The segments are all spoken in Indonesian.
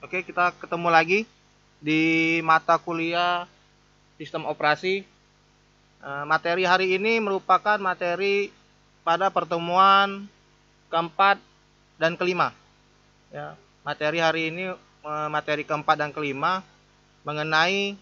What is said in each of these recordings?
Oke, kita ketemu lagi di mata kuliah sistem operasi. Materi hari ini merupakan materi pada pertemuan keempat dan kelima. Ya, materi hari ini materi keempat dan kelima mengenai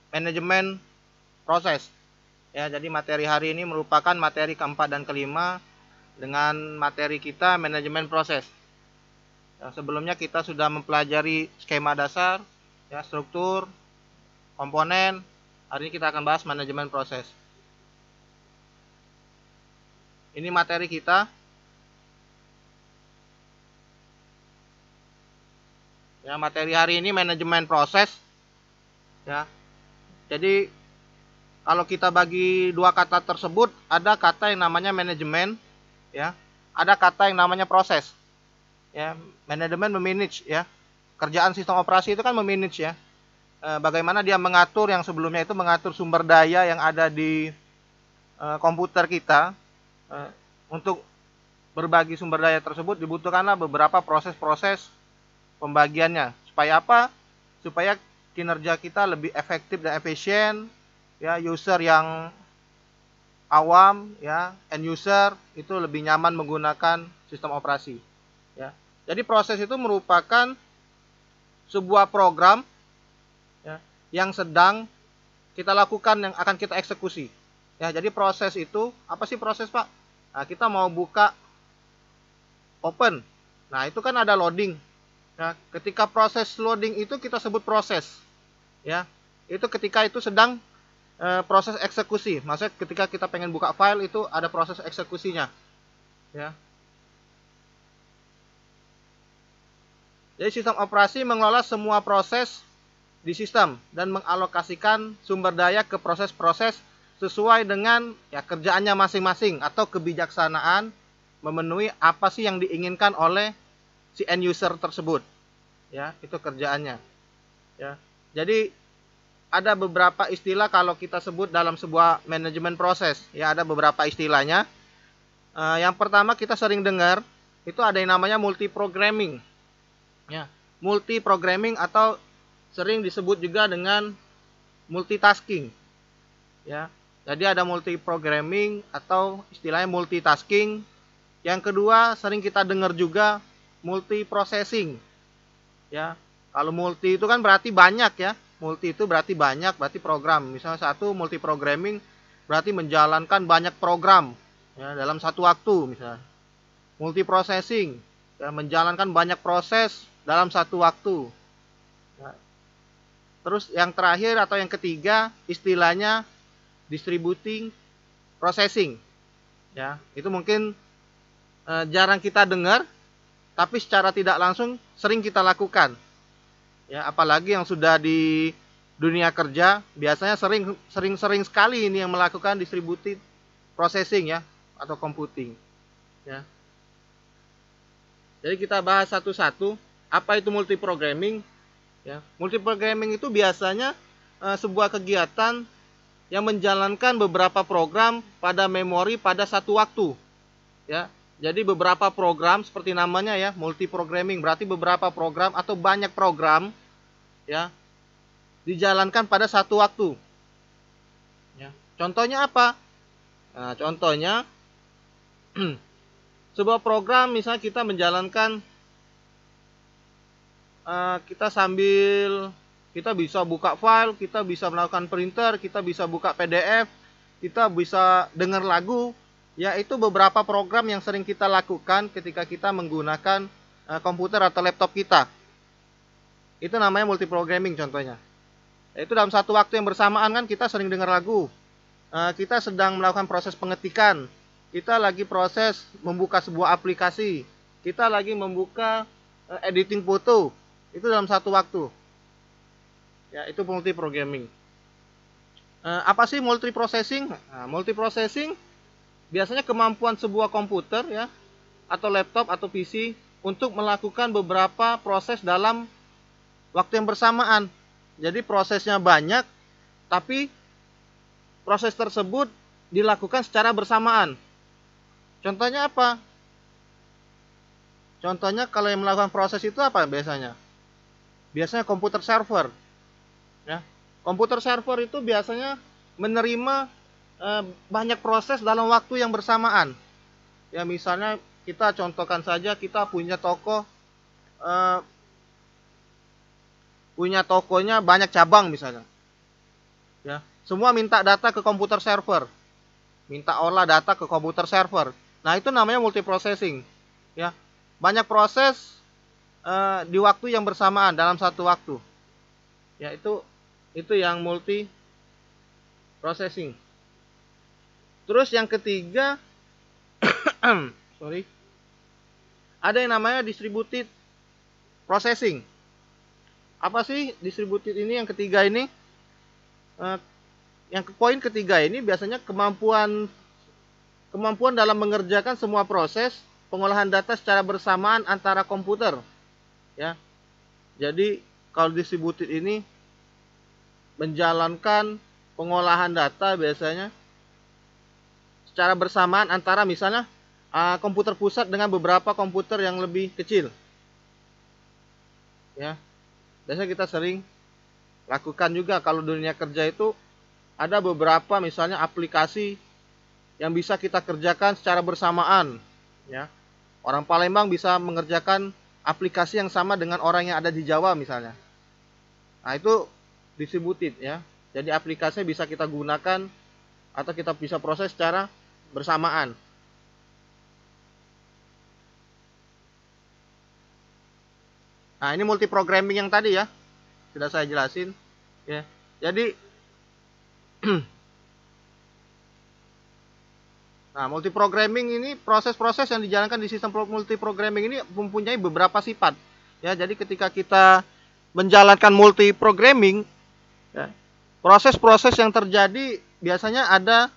manajemen proses. Ya, jadi materi hari ini merupakan materi keempat dan kelima dengan materi kita manajemen proses. Sebelumnya kita sudah mempelajari skema dasar, ya, struktur, komponen. Hari ini kita akan bahas manajemen proses. Ini materi kita. Ya, materi hari ini manajemen proses. Ya, jadi kalau kita bagi dua kata tersebut, ada kata yang namanya manajemen, ya, ada kata yang namanya proses. Ya, manajemen memanage, ya. Kerjaan sistem operasi itu kan memanage, ya. Bagaimana dia mengatur, yang sebelumnya itu mengatur sumber daya yang ada di komputer kita. Untuk berbagi sumber daya tersebut dibutuhkanlah beberapa proses-proses pembagiannya. Supaya apa? Supaya kinerja kita lebih efektif dan efisien, ya. User yang awam, ya, end user itu lebih nyaman menggunakan sistem operasi, ya. Jadi proses itu merupakan sebuah program, ya, yang sedang kita lakukan, yang akan kita eksekusi. Ya, jadi proses itu apa sih proses, Pak? Nah, kita mau buka open. Nah, itu kan ada loading. Ya, ketika proses loading itu kita sebut proses. Ya, itu ketika itu sedang proses eksekusi. Maksudnya ketika kita pengen buka file itu ada proses eksekusinya. Ya. Jadi sistem operasi mengelola semua proses di sistem dan mengalokasikan sumber daya ke proses-proses sesuai dengan, ya, kerjaannya masing-masing atau kebijaksanaan memenuhi apa sih yang diinginkan oleh si end user tersebut. Ya, itu kerjaannya. Ya. Jadi ada beberapa istilah kalau kita sebut dalam sebuah manajemen proses. Ya, ada beberapa istilahnya. Yang pertama kita sering dengar itu ada yang namanya multiprogramming. Ya, multiprogramming atau sering disebut juga dengan multitasking. Ya, jadi ada multiprogramming atau istilahnya multitasking. Yang kedua sering kita dengar juga multiprocessing. Ya, kalau multi itu kan berarti banyak, ya. Multi itu berarti banyak, berarti program. Misalnya satu multiprogramming berarti menjalankan banyak program, ya, dalam satu waktu misalnya. Multiprocessing, ya, menjalankan banyak proses dalam satu waktu. Ya. Terus yang terakhir atau yang ketiga istilahnya distributing processing. Ya, itu mungkin jarang kita dengar, tapi secara tidak langsung sering kita lakukan. Ya, apalagi yang sudah di dunia kerja biasanya sering sekali ini yang melakukan distributed processing, ya, atau computing. Ya. Jadi kita bahas satu-satu. Apa itu multiprogramming? Ya, multiprogramming itu biasanya sebuah kegiatan yang menjalankan beberapa program pada memori pada satu waktu. Ya, jadi beberapa program seperti namanya, ya, multiprogramming berarti beberapa program atau banyak program, ya, dijalankan pada satu waktu. Ya, contohnya apa? Nah, contohnya sebuah program misalnya kita menjalankan, kita sambil kita bisa buka file, kita bisa melakukan printer, kita bisa buka PDF, kita bisa dengar lagu. Ya, itu beberapa program yang sering kita lakukan ketika kita menggunakan komputer atau laptop kita. Itu namanya multiprogramming contohnya. Itu dalam satu waktu yang bersamaan kan kita sering dengar lagu. Kita sedang melakukan proses pengetikan. Kita lagi proses membuka sebuah aplikasi. Kita lagi membuka editing foto. Itu dalam satu waktu. Ya, itu multiprogramming. Apa sih multiprocessing? Nah, multiprocessing biasanya kemampuan sebuah komputer, ya, atau laptop atau PC untuk melakukan beberapa proses dalam waktu yang bersamaan. Jadi prosesnya banyak, tapi proses tersebut dilakukan secara bersamaan. Contohnya apa? Contohnya kalau yang melakukan proses itu apa biasanya? biasanya komputer server. Ya, komputer server itu biasanya menerima banyak proses dalam waktu yang bersamaan. Ya, misalnya kita contohkan saja, kita punya toko, punya tokonya banyak cabang misalnya. Ya, semua minta data ke komputer server, minta olah data ke komputer server. Nah, itu namanya multiprocessing. Ya, banyak proses di waktu yang bersamaan dalam satu waktu. Ya, itu yang multi processing. Terus yang ketiga, sorry, ada yang namanya distributed processing. Apa sih distributed ini? Yang ketiga ini, yang poin ketiga ini biasanya kemampuan dalam mengerjakan semua proses pengolahan data secara bersamaan antara komputer. Ya, jadi kalau distributed ini menjalankan pengolahan data biasanya secara bersamaan antara misalnya komputer pusat dengan beberapa komputer yang lebih kecil. Ya, biasanya kita sering lakukan juga kalau dunia kerja itu ada beberapa misalnya aplikasi yang bisa kita kerjakan secara bersamaan. Ya, orang Palembang bisa mengerjakan aplikasi yang sama dengan orang yang ada di Jawa misalnya. Nah, itu distributed ya. Jadi aplikasinya bisa kita gunakan atau kita bisa proses secara bersamaan. Nah, ini multiprogramming yang tadi ya, sudah saya jelasin ya. Jadi nah, multiprogramming ini proses-proses yang dijalankan di sistem multiprogramming ini mempunyai beberapa sifat. Ya, jadi ketika kita menjalankan multiprogramming, ya, proses-proses yang terjadi biasanya ada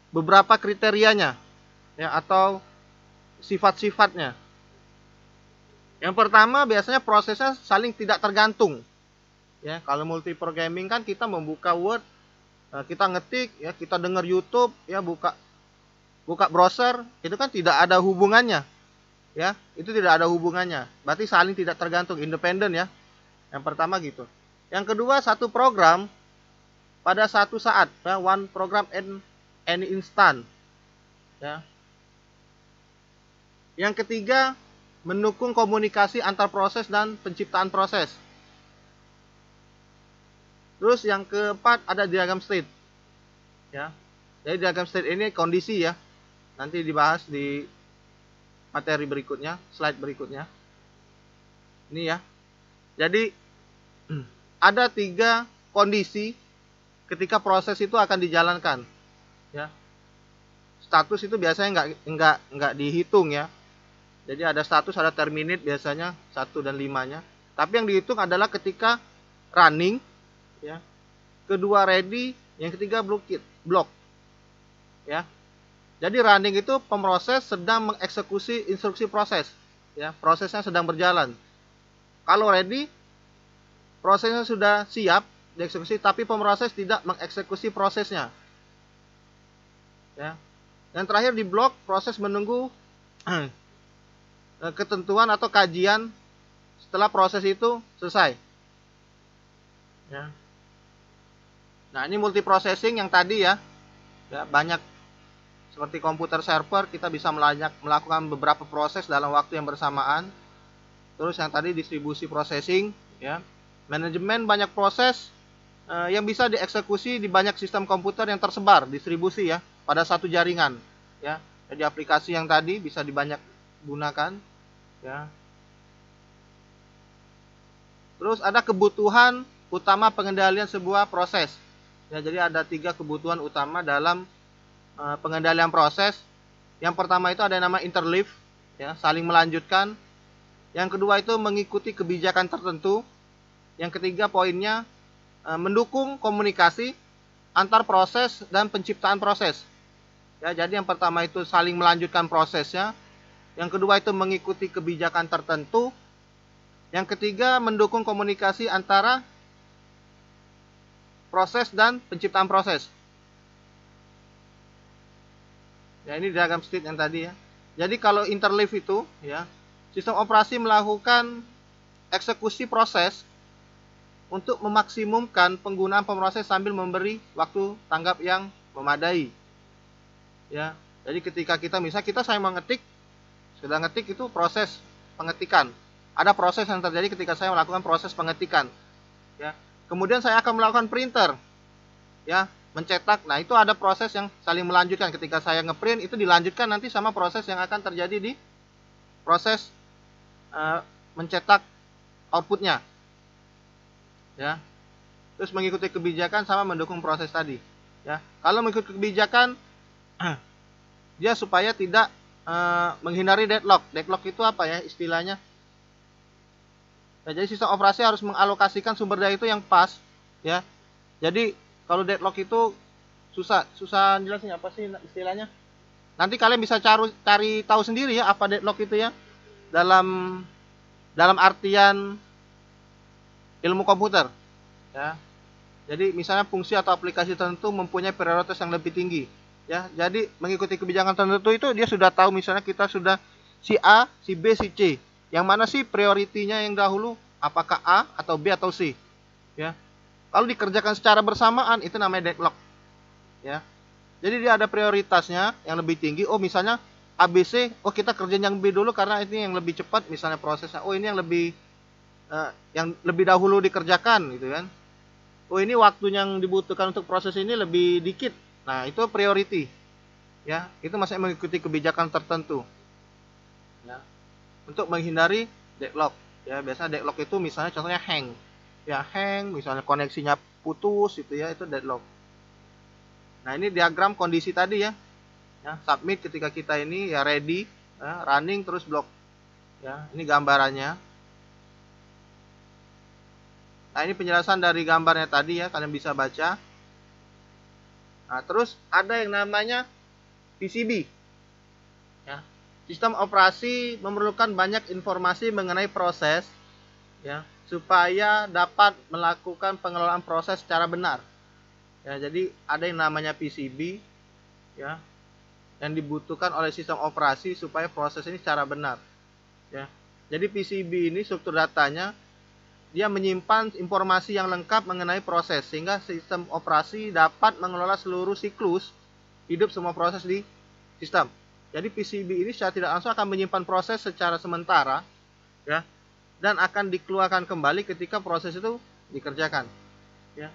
beberapa kriterianya, ya, atau sifat-sifatnya. Yang pertama biasanya prosesnya saling tidak tergantung. Ya, kalau multiprogramming kan kita membuka Word, kita ngetik, ya, kita dengar YouTube, ya, buka browser, itu kan tidak ada hubungannya. Ya, itu tidak ada hubungannya. Berarti saling tidak tergantung, independen ya. Yang pertama gitu. Yang kedua, satu program pada satu saat, ya, one program in any instant. Ya. Yang ketiga, mendukung komunikasi antar proses dan penciptaan proses. Terus yang keempat ada diagram state. Ya. Jadi diagram state ini kondisi ya. Nanti dibahas di materi berikutnya, slide berikutnya. Ini ya. Jadi ada 3 kondisi ketika proses itu akan dijalankan. Ya. Status itu biasanya enggak dihitung ya. Jadi ada status, ada terminate biasanya 1 dan 5-nya. Tapi yang dihitung adalah ketika running, ya. Kedua ready, yang ketiga block. Ya. Jadi running itu pemroses sedang mengeksekusi instruksi proses, ya. Prosesnya sedang berjalan. Kalau ready, prosesnya sudah siap dieksekusi, tapi pemroses tidak mengeksekusi prosesnya. Ya. Yang terakhir di block, proses menunggu ketentuan atau kajian setelah proses itu selesai. Ya. Nah, ini multiprocessing yang tadi ya. Ya, banyak seperti komputer server, kita bisa melakukan beberapa proses dalam waktu yang bersamaan. Terus yang tadi distribusi processing, ya. Manajemen banyak proses yang bisa dieksekusi di banyak sistem komputer yang tersebar, distribusi ya, pada satu jaringan, ya. Jadi aplikasi yang tadi bisa dibanyak gunakan, ya. Terus ada kebutuhan utama pengendalian sebuah proses. Ya, jadi ada 3 kebutuhan utama dalam pengendalian proses. Yang pertama itu ada yang nama interleave, ya, saling melanjutkan. Yang kedua itu mengikuti kebijakan tertentu. Yang ketiga poinnya mendukung komunikasi antar proses dan penciptaan proses. Ya, jadi yang pertama itu saling melanjutkan prosesnya. Yang kedua itu mengikuti kebijakan tertentu. Yang ketiga mendukung komunikasi antara proses dan penciptaan proses. Ya, ini diagram state yang tadi ya. Jadi kalau interleave itu ya, sistem operasi melakukan eksekusi proses untuk memaksimumkan penggunaan pemroses sambil memberi waktu tanggap yang memadai. Ya, jadi ketika saya mau ngetik, sudah ngetik itu proses pengetikan. Ada proses yang terjadi ketika saya melakukan proses pengetikan. Ya, kemudian saya akan melakukan printer, ya, mencetak. Nah, itu ada proses yang saling melanjutkan. Ketika saya ngeprint itu dilanjutkan nanti sama proses yang akan terjadi di proses mencetak outputnya. Ya, terus mengikuti kebijakan sama mendukung proses tadi. Ya, kalau mengikuti kebijakan dia supaya tidak menghindari deadlock. Deadlock itu apa ya istilahnya? Ya, jadi sistem operasi harus mengalokasikan sumber daya itu yang pas. Ya, jadi kalau deadlock itu susah jelasin apa sih istilahnya. Nanti kalian bisa cari tahu sendiri ya apa deadlock itu ya. Dalam artian ilmu komputer, ya. Jadi misalnya fungsi atau aplikasi tertentu mempunyai prioritas yang lebih tinggi, ya. Jadi mengikuti kebijakan tertentu itu dia sudah tahu misalnya kita sudah si A, si B, si C. Yang mana sih prioritinya yang dahulu? Apakah A atau B atau C? Ya. Kalau dikerjakan secara bersamaan itu namanya deadlock, ya. Jadi dia ada prioritasnya yang lebih tinggi. Oh, misalnya ABC, oh kita kerjain yang B dulu karena ini yang lebih cepat misalnya prosesnya. Oh, ini yang lebih dahulu dikerjakan gitu kan. Oh, ini waktu yang dibutuhkan untuk proses ini lebih dikit. Nah, itu priority. Ya, itu masih mengikuti kebijakan tertentu. Ya. Untuk menghindari deadlock. Ya, biasanya deadlock itu misalnya contohnya hang. Ya, hang, misalnya koneksinya putus itu ya, itu deadlock. Nah, ini diagram kondisi tadi ya. Ya, submit ketika kita ini ya ready, ya, running terus block. Ya, ini gambarannya. Nah, ini penjelasan dari gambarnya tadi ya, kalian bisa baca. Nah, terus ada yang namanya PCB. Ya. Sistem operasi memerlukan banyak informasi mengenai proses, ya, supaya dapat melakukan pengelolaan proses secara benar. Ya, jadi ada yang namanya PCB, ya, yang dibutuhkan oleh sistem operasi supaya proses ini secara benar. Ya. Jadi PCB ini struktur datanya dia menyimpan informasi yang lengkap mengenai proses sehingga sistem operasi dapat mengelola seluruh siklus hidup semua proses di sistem. Jadi PCB ini secara tidak langsung akan menyimpan proses secara sementara, ya, dan akan dikeluarkan kembali ketika proses itu dikerjakan, ya.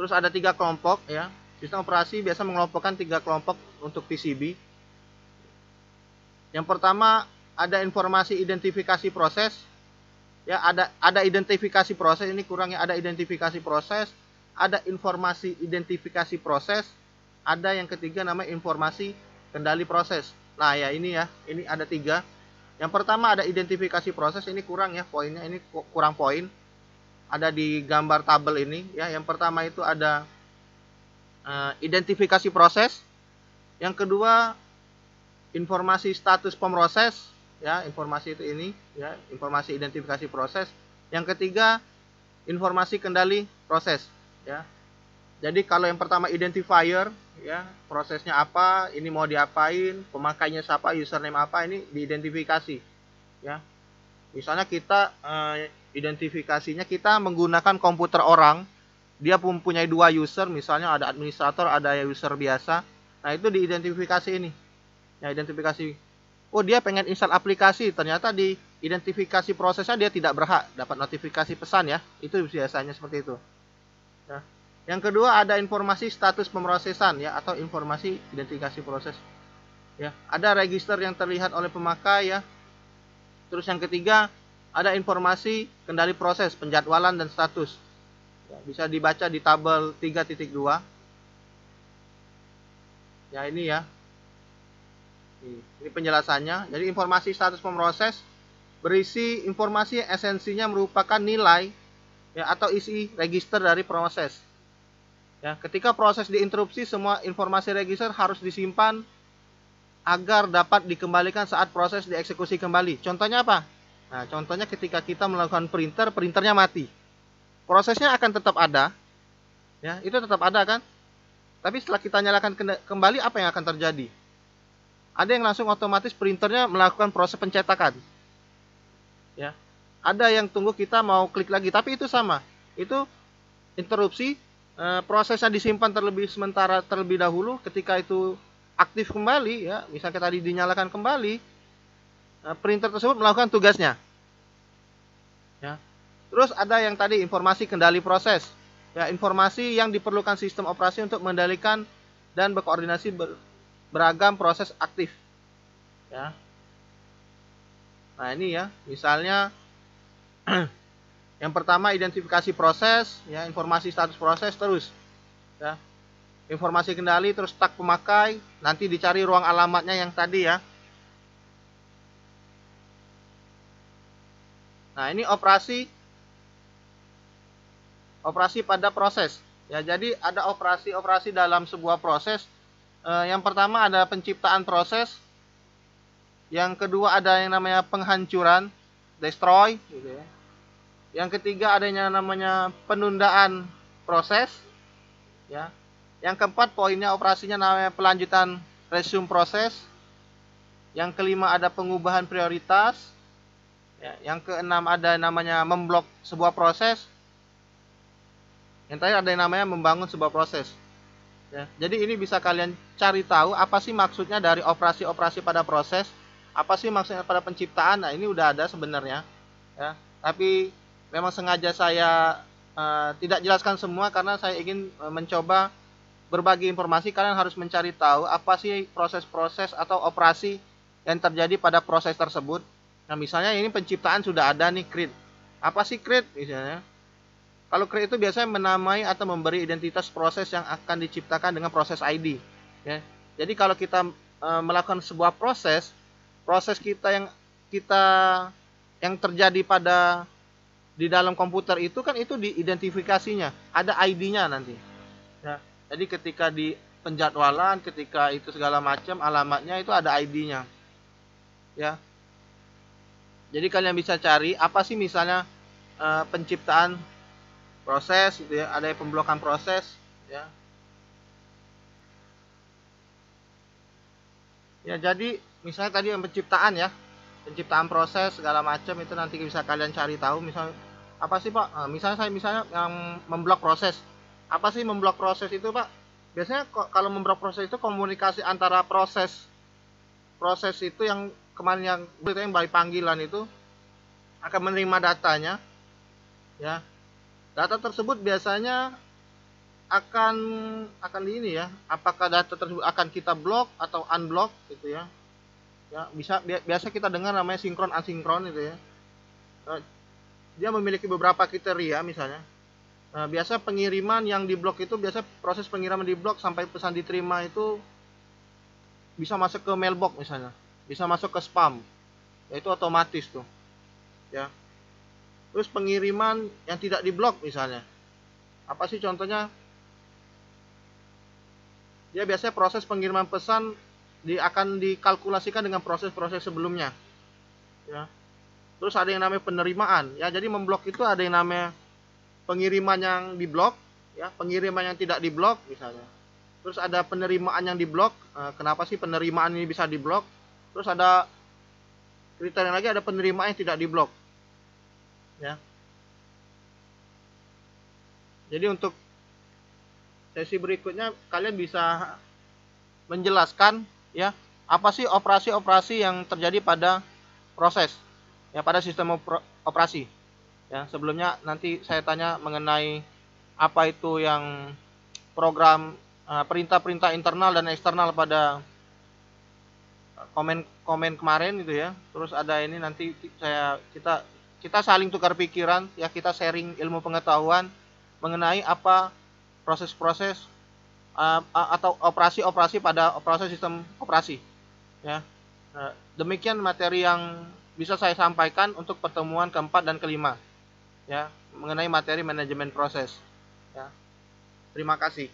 Terus ada 3 kelompok, ya. Sistem operasi biasa mengelompokkan 3 kelompok untuk PCB. Yang pertama ada informasi identifikasi proses. Ya, ada identifikasi proses, ini kurangnya ada identifikasi proses, ada informasi identifikasi proses, ada yang ketiga namanya informasi kendali proses. Nah, ya ini ada 3. Yang pertama ada identifikasi proses, ini kurang ya poinnya, ini kurang poin. Ada di gambar tabel ini ya. Yang pertama itu ada identifikasi proses. Yang kedua informasi status pemroses. Ya, informasi itu ini ya, informasi identifikasi proses. Yang ketiga informasi kendali proses, ya. Jadi kalau yang pertama identifier, ya, prosesnya apa, ini mau diapain, pemakainya siapa, username apa, ini diidentifikasi, ya. Misalnya kita identifikasinya kita menggunakan komputer orang, dia mempunyai 2 user, misalnya ada administrator, ada user biasa. Nah, itu diidentifikasi ini. Ya, identifikasi. Oh, dia pengen install aplikasi, ternyata di identifikasi prosesnya dia tidak berhak dapat notifikasi pesan ya. Itu biasanya seperti itu. Nah, yang kedua ada informasi status pemrosesan ya, atau informasi identifikasi proses. Ya, ada register yang terlihat oleh pemakai ya. Terus yang ketiga ada informasi kendali proses, penjadwalan dan status. Ya, bisa dibaca di tabel 3.2. Ya, ini ya. Ini penjelasannya. Jadi informasi status pemroses berisi informasi yang esensinya merupakan nilai ya, atau isi register dari proses. Ya, ketika proses diinterupsi, semua informasi register harus disimpan agar dapat dikembalikan saat proses dieksekusi kembali. Contohnya apa? Nah, contohnya ketika kita melakukan printernya mati. Prosesnya akan tetap ada. Ya, itu tetap ada kan? Tapi setelah kita nyalakan kembali, apa yang akan terjadi? Ada yang langsung otomatis printernya melakukan proses pencetakan. Ya. ada yang tunggu kita mau klik lagi, tapi itu sama. Itu interupsi, prosesnya disimpan sementara terlebih dahulu. Ketika itu aktif kembali, ya, misalnya tadi dinyalakan kembali, printer tersebut melakukan tugasnya. Ya. Terus ada yang tadi informasi kendali proses. Ya, informasi yang diperlukan sistem operasi untuk mengendalikan dan berkoordinasi beragam proses aktif. Ya. Nah, ini ya, misalnya yang pertama identifikasi proses, ya, informasi status proses, terus ya, informasi kendali, terus tag pemakai, nanti dicari ruang alamatnya yang tadi ya. Nah, ini operasi pada proses. Ya, jadi ada operasi dalam sebuah proses. Yang pertama ada penciptaan proses. Yang kedua ada yang namanya penghancuran, destroy gitu ya. Yang ketiga adanya namanya penundaan proses ya. Yang keempat poinnya operasinya namanya pelanjutan resume proses. Yang kelima ada pengubahan prioritas. Ya, yang keenam ada namanya memblok sebuah proses. Yang terakhir ada yang namanya membangun sebuah proses. Ya, jadi ini bisa kalian cari tahu apa sih maksudnya dari operasi pada proses, apa sih maksudnya pada penciptaan. Nah, ini udah ada sebenarnya. Ya, tapi memang sengaja saya tidak jelaskan semua karena saya ingin mencoba berbagi informasi. Kalian harus mencari tahu apa sih proses-proses atau operasi yang terjadi pada proses tersebut. Nah, misalnya ini penciptaan sudah ada nih, create. Apa sih create misalnya? Kalau create itu biasanya menamai atau memberi identitas proses yang akan diciptakan dengan proses ID. Ya. Jadi kalau kita melakukan sebuah proses kita yang terjadi di dalam komputer itu kan itu diidentifikasinya, ada ID-nya nanti. Ya. Jadi ketika di penjadwalan, ketika itu segala macam alamatnya itu ada ID-nya. Ya. Jadi kalian bisa cari apa sih misalnya penciptaan proses gitu ya, ada pemblokan proses ya. Ya, jadi misalnya tadi yang penciptaan ya, penciptaan proses segala macam itu nanti bisa kalian cari tahu. Misalnya apa sih Pak? Misalnya yang memblok proses. Apa sih memblok proses itu Pak? Biasanya kalau memblok proses itu komunikasi antara proses itu yang kemarin yang by panggilan itu akan menerima datanya ya. Data tersebut biasanya akan di ini ya, apakah data tersebut akan kita blok atau unblock gitu ya. Ya, biasa kita dengar namanya sinkron asinkron gitu ya. Dia memiliki beberapa kriteria misalnya. Biasa pengiriman yang diblok itu biasa proses pengiriman diblok sampai pesan diterima itu bisa masuk ke mailbox misalnya, bisa masuk ke spam. Ya, itu otomatis tuh. Ya. Terus pengiriman yang tidak diblok misalnya. Apa sih contohnya? Dia biasanya proses pengiriman pesan akan dikalkulasikan dengan proses-proses sebelumnya. Ya. Terus ada yang namanya penerimaan. Ya, jadi memblok itu ada yang namanya pengiriman yang diblok, ya, pengiriman yang tidak diblok misalnya. Terus ada penerimaan yang diblok. Kenapa sih penerimaan ini bisa diblok? Terus ada kriteria lagi, ada penerimaan yang tidak diblok. Ya. Jadi untuk sesi berikutnya kalian bisa menjelaskan ya apa sih operasi-operasi yang terjadi pada proses ya, pada sistem operasi. Ya, sebelumnya nanti saya tanya mengenai apa itu yang program perintah-perintah internal dan eksternal pada komen kemarin gitu ya. Terus ada ini nanti kita saling tukar pikiran ya, kita sharing ilmu pengetahuan mengenai apa proses-proses atau operasi-operasi pada proses sistem operasi ya. Demikian materi yang bisa saya sampaikan untuk pertemuan keempat dan kelima ya, mengenai materi manajemen proses ya. Terima kasih.